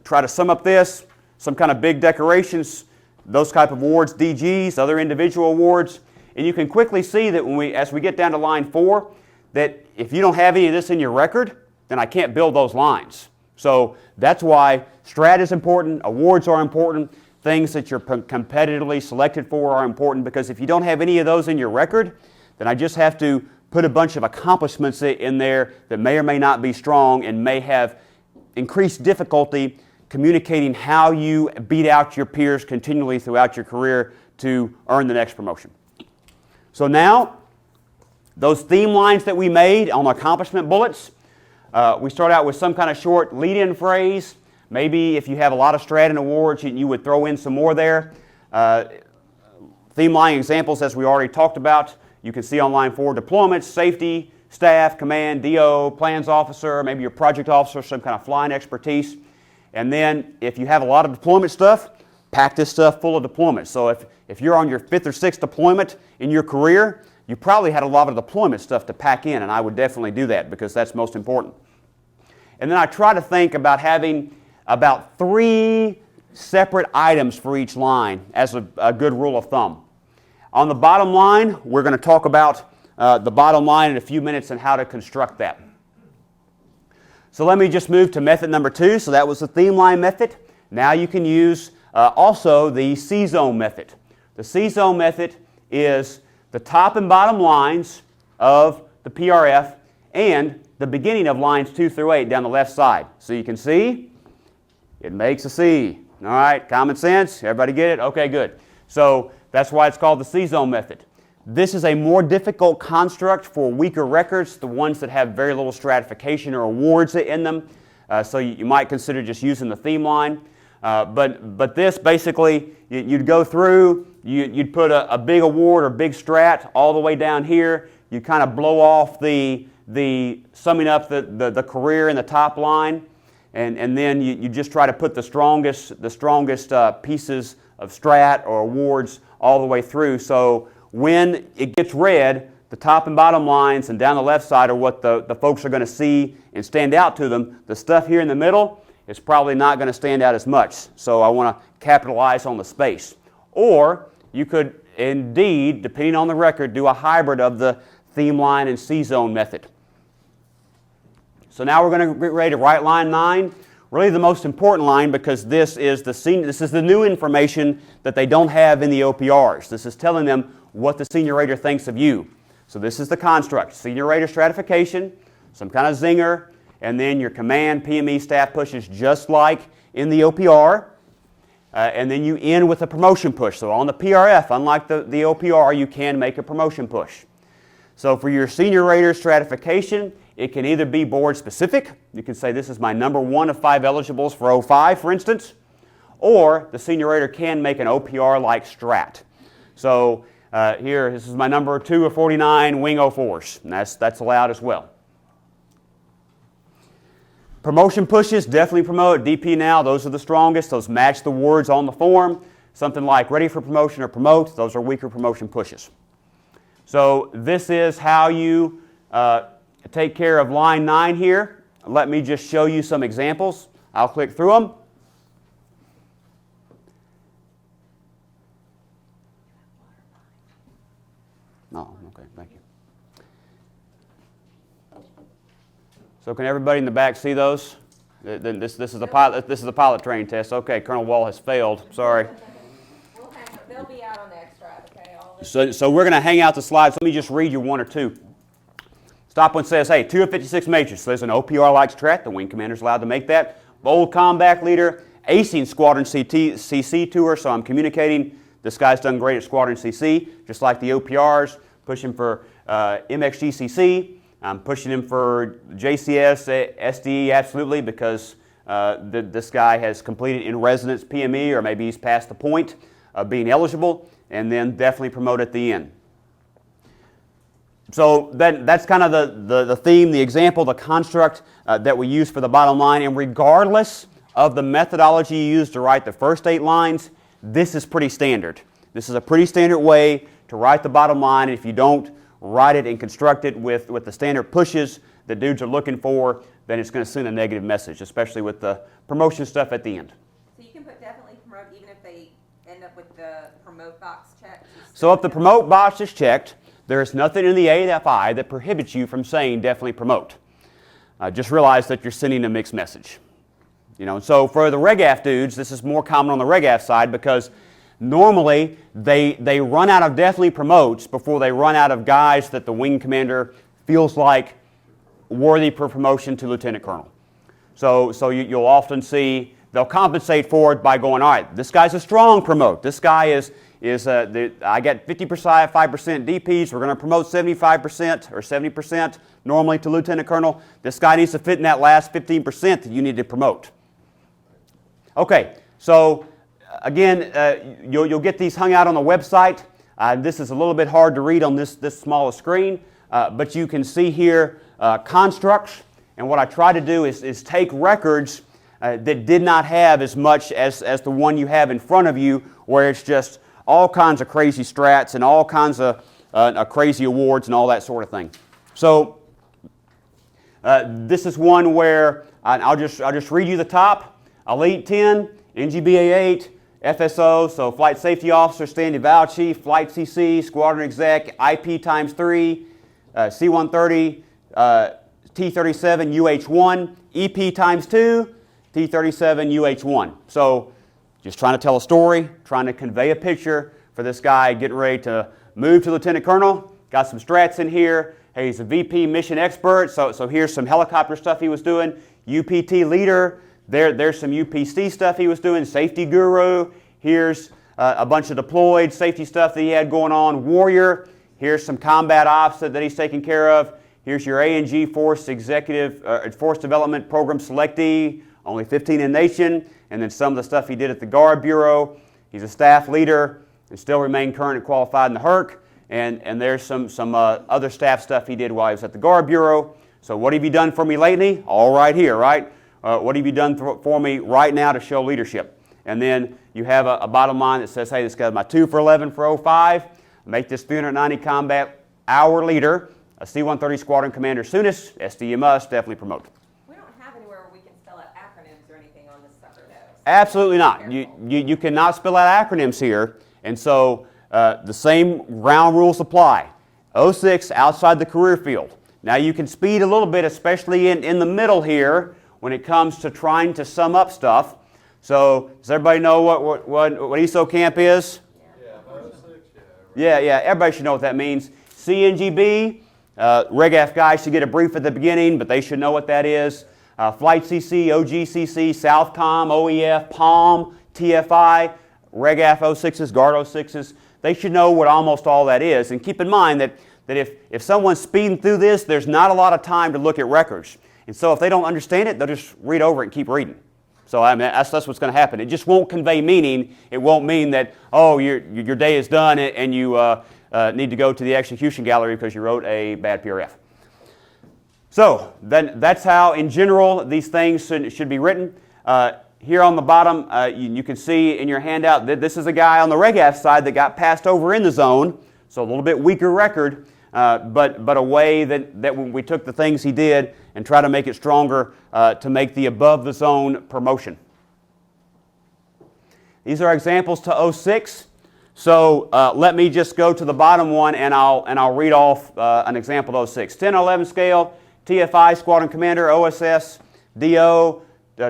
Try to sum up this, some kind of big decorations, those type of awards, DGs, other individual awards. And you can quickly see that as we get down to line 4, that if you don't have any of this in your record, then I can't build those lines. So that's why strat is important, awards are important, things that you're competitively selected for are important, because if you don't have any of those in your record, then I just have to put a bunch of accomplishments in there that may or may not be strong and may have increased difficulty communicating how you beat out your peers continually throughout your career to earn the next promotion. So now, those theme lines that we made on accomplishment bullets, we start out with some kind of short lead-in phrase. Maybe if you have a lot of strat and awards, you would throw in some more there. Theme line examples, as we already talked about, you can see on line 4, deployments, safety, staff, command, DO, plans officer, maybe your project officer, some kind of flying expertise. And then if you have a lot of deployment stuff, pack this stuff full of deployments. So if you're on your 5th or 6th deployment in your career, you probably had a lot of deployment stuff to pack in, and I would definitely do that because that's most important. And then I try to think about having about 3 separate items for each line as a good rule of thumb. On the bottom line, we're going to talk about the bottom line in a few minutes and how to construct that. So let me just move to method number 2. So that was the theme line method. Now you can use also the C-zone method. The C-zone method is the top and bottom lines of the PRF and the beginning of lines 2 through 8 down the left side. So you can see it makes a C. All right, common sense? Everybody get it? Okay, good. So that's why it's called the C-zone method. This is a more difficult construct for weaker records, the ones that have very little stratification or awards in them. So you might consider just using the theme line. But this basically, you'd go through, you'd put a big award or big strat all the way down here. You kind of blow off the summing up the career in the top line. And then you just try to put the strongest pieces of strat or awards all the way through. So when it gets read, the top and bottom lines and down the left side are what the folks are going to see and stand out to them. The stuff here in the middle is probably not going to stand out as much. So I want to capitalize on the space. Or you could indeed, depending on the record, do a hybrid of the theme line and C-zone method. So now we're going to get ready to write line 9. Really the most important line, because this is the new information that they don't have in the OPRs. This is telling them what the senior rater thinks of you. So this is the construct. Senior rater stratification, some kind of zinger, and then your command PME staff pushes just like in the OPR. And then you end with a promotion push. So on the PRF, unlike the OPR, you can make a promotion push. So for your senior rater stratification, it can either be board specific. You can say this is my number 1 of 5 eligibles for 05, for instance. Or the senior rater can make an OPR-like strat. So here, this is my number 2 of 49 wing 04s. And that's allowed as well. Promotion pushes definitely promote. DP now, those are the strongest. Those match the words on the form. Something like ready for promotion or promote, those are weaker promotion pushes. So this is how you take care of line 9 here. Let me just show you some examples. I'll click through them. Oh, okay, thank you. So can everybody in the back see those? This is the pilot training test. Okay, Colonel Wall has failed. Sorry. They'll be out on the extra, okay? So we're going to hang out the slides. Let me just read you 1 or 2. Top one says, hey, 2 of 56 majors. So there's an OPR-like strat. The wing commander's allowed to make that. Bold combat leader, acing Squadron CC tour. So I'm communicating, this guy's done great at Squadron CC, just like the OPRs. Pushing for MXGCC. I'm pushing him for JCS, SDE, absolutely, because this guy has completed in residence PME, or maybe he's past the point of being eligible, and then definitely promote at the end. So that's kind of the theme, the example, the construct that we use for the bottom line. And regardless of the methodology you use to write the first 8 lines, this is pretty standard. This is a pretty standard way to write the bottom line. If you don't write it and construct it with the standard pushes that dudes are looking for, then it's going to send a negative message, especially with the promotion stuff at the end. So you can put definitely promote even if they end up with the promote box checked? So if the promote box is checked, there is nothing in the AFI that prohibits you from saying definitely promote. Just realize that you're sending a mixed message. So for the RegAF dudes, this is more common on the RegAF side because normally they run out of definitely promotes before they run out of guys that the wing commander feels like worthy for promotion to lieutenant colonel. So you'll often see they'll compensate for it by going, all right, this guy's a strong promote. This guy I get 55% DPs. We're going to promote 75% or 70% normally to lieutenant colonel. This guy needs to fit in that last 15% that you need to promote. Okay, so again, you'll get these hung out on the website. This is a little bit hard to read on this small screen, but you can see here constructs. And what I try to do is take records that did not have as much as the one you have in front of you, where it's just all kinds of crazy strats and all kinds of crazy awards and all that sort of thing. So this is one where I'll just read you the top. Elite 10, NGBA 8, FSO, so Flight Safety Officer, Standing Eval Chief, Flight CC, Squadron Exec, IP times 3, C-130, T-37, UH-1, EP times 2, T-37, UH-1. So just trying to tell a story, trying to convey a picture for this guy getting ready to move to Lieutenant Colonel. Got some strats in here. Hey, he's a VP mission expert, so here's some helicopter stuff he was doing. UPT leader, There's some UPC stuff he was doing, safety guru. Here's a bunch of deployed safety stuff that he had going on. Warrior, here's some combat ops that he's taking care of. Here's your A&G Force Executive Force Development Program Selectee, only 15 in nation, and then some of the stuff he did at the Guard Bureau. He's a staff leader and still remain current and qualified in the HERC, and there's some other staff stuff he did while he was at the Guard Bureau. So what have you done for me lately? All right here, right? What have you done for me right now to show leadership? And then you have a bottom line that says, hey, this guy's my 2 for 11 for 05. Make this 390 combat hour leader, a C-130 squadron commander soonest. SDU must, definitely promote. We don't have anywhere where we can spell out acronyms or anything on this sucker, though. Absolutely not. You cannot spell out acronyms here. And so the same ground rules apply. 06, outside the career field. Now you can speed a little bit, especially in the middle here, when it comes to trying to sum up stuff. So does everybody know what ESO camp is? Yeah, 06, yeah. Yeah, everybody should know what that means. CNGB, RegAF guys should get a brief at the beginning, but they should know what that is. Flight CC, OGCC, Southcom, OEF, PALM, TFI, RegAF 06s, Guard 06s. They should know what almost all that is. And keep in mind that if someone's speeding through this, there's not a lot of time to look at records. And so if they don't understand it, they'll just read over it and keep reading. So I mean, that's what's going to happen. It just won't convey meaning. It won't mean that, oh, your day is done and you need to go to the execution gallery because you wrote a bad PRF. So then that's how, in general, these things should be written. Here on the bottom, you can see in your handout that this is a guy on the RegAF side that got passed over in the zone, so a little bit weaker record, but a way that when we took the things he did and try to make it stronger to make the above the zone promotion. These are examples to 06. So let me just go to the bottom one and I'll read off an example of 06. 10-11 scale, TFI Squadron Commander, OSS, DO,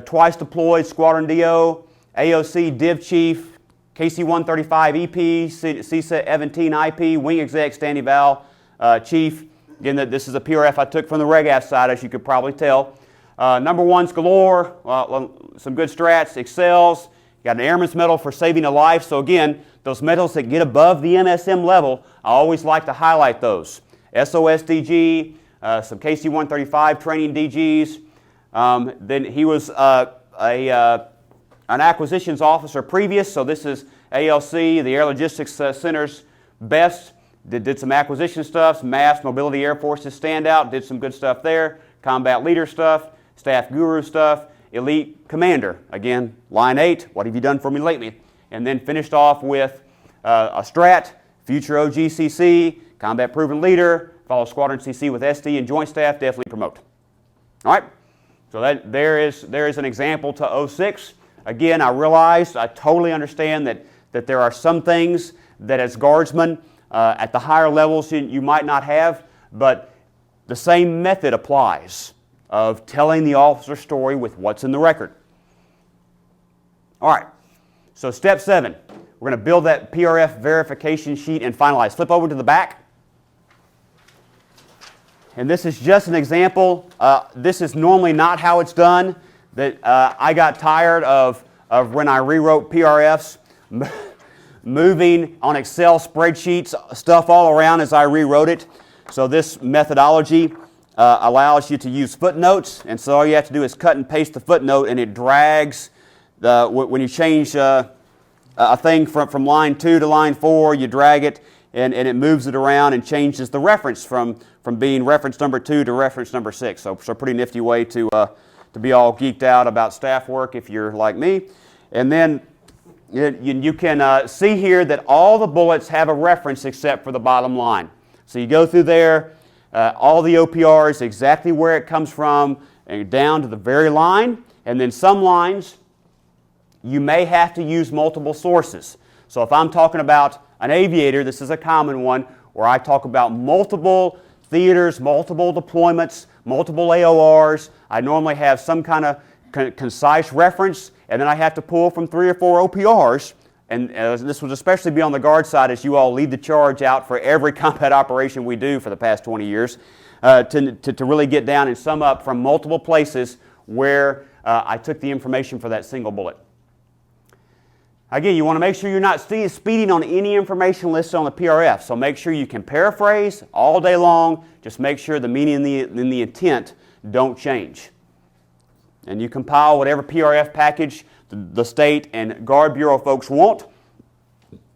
twice deployed Squadron DO, AOC Div Chief, KC-135 EP, CSET 17 IP, Wing Exec, Standing Val Chief. Again, this is a PRF I took from the RegAF side, as you could probably tell. Number ones galore, some good strats, excels. Got an Airman's Medal for saving a life. So again, those medals that get above the MSM level, I always like to highlight those. SOSDG, some KC-135 training DGs. Then he was an acquisitions officer previous, so this is ALC, the Air Logistics Center's best. Did some acquisition stuff, MAFS, Mobility Air Forces standout, did some good stuff there. Combat leader stuff, staff guru stuff, elite commander. Again, line 8, what have you done for me lately? And then finished off with a strat, future OGCC, combat proven leader, follow squadron CC with SD and joint staff, definitely promote. All right, so there is an example to 06. Again, I totally understand that there are some things that as guardsmen at the higher levels you might not have, but the same method applies of telling the officer's story with what's in the record. All right, so step 7. We're going to build that PRF verification sheet and finalize. Flip over to the back. And this is just an example. This is normally not how it's done. That I got tired of when I rewrote PRFs, moving on Excel spreadsheets, stuff all around as I rewrote it. So this methodology allows you to use footnotes. And so all you have to do is cut and paste the footnote, and it drags, when you change a thing from line 2 to line 4, you drag it, and it moves it around and changes the reference from being reference number 2 to reference number 6. So a pretty nifty way to be all geeked out about staff work if you're like me. And then you can see here that all the bullets have a reference except for the bottom line. So you go through there, all the OPRs, exactly where it comes from, and down to the very line. And then some lines, you may have to use multiple sources. So if I'm talking about an aviator, this is a common one, where I talk about multiple theaters, multiple deployments, multiple AORs. I normally have some kind of concise reference, and then I have to pull from 3 or 4 OPRs. And this would especially be on the guard side as you all lead the charge out for every combat operation we do for the past 20 years, to really get down and sum up from multiple places where I took the information for that single bullet. Again, you want to make sure you're not speeding on any information listed on the PRF. So make sure you can paraphrase all day long. Just make sure the meaning and the intent don't change. And you compile whatever PRF package the state and Guard Bureau folks want.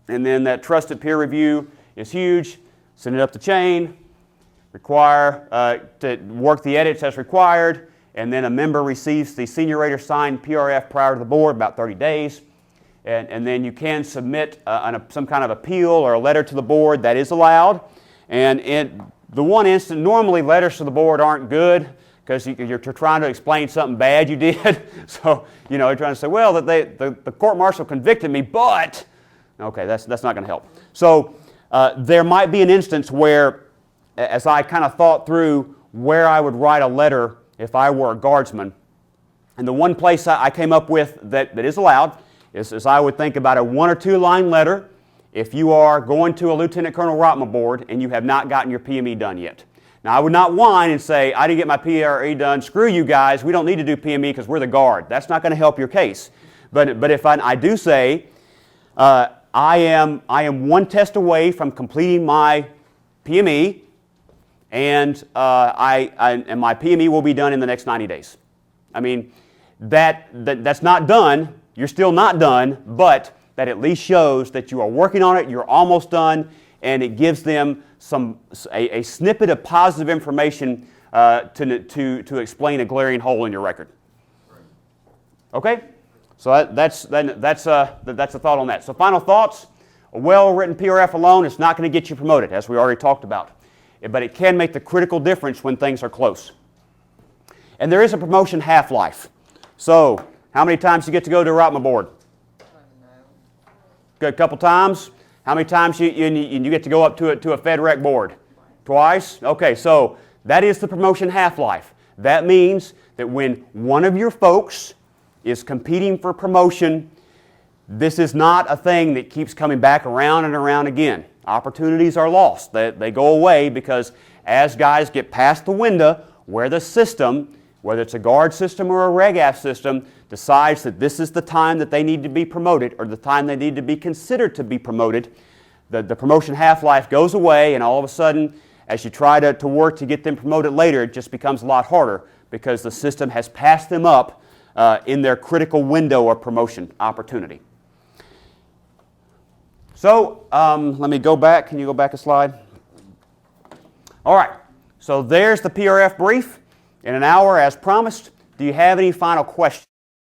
And then that trusted peer review is huge. Send it up the chain. Require to work the edits as required. And then a member receives the senior rater signed PRF prior to the board, about 30 days. And then you can submit some kind of appeal or a letter to the board. That is allowed. And in the one instance, normally letters to the board aren't good because you're trying to explain something bad you did. So, you're trying to say, well, the court martial convicted me, but, okay, that's not going to help. So there might be an instance where, as I kind of thought through where I would write a letter if I were a guardsman, and the one place I came up with that is allowed is I would think about a 1 or 2 line letter if you are going to a Lieutenant Colonel Rotma board and you have not gotten your PME done yet. Now, I would not whine and say, I didn't get my PRE done, screw you guys, we don't need to do PME because we're the Guard. That's not going to help your case. But if I do say, I am 1 test away from completing my PME, and and my PME will be done in the next 90 days. I mean, that's not done. You're still not done, but that at least shows that you are working on it, you're almost done, and it gives them a snippet of positive information to explain a glaring hole in your record. Okay? So that's a thought on that. So final thoughts. A well-written PRF alone is not going to get you promoted, as we already talked about. But it can make the critical difference when things are close. And there is a promotion half-life. So, how many times you get to go to a Rotma board? Good, a couple times. How many times you get to go up to a FedRec board? Twice? Okay, so that is the promotion half-life. That means that when one of your folks is competing for promotion, this is not a thing that keeps coming back around and around again. Opportunities are lost. They go away because as guys get past the window where the system, whether it's a Guard system or a RegAF system, decides that this is the time that they need to be promoted or the time they need to be considered to be promoted, the promotion half-life goes away, and all of a sudden, as you try to work to get them promoted later, it just becomes a lot harder because the system has passed them up in their critical window of promotion opportunity. So, let me go back. Can you go back a slide? All right. So there's the PRF brief in an hour as promised. Do you have any final questions?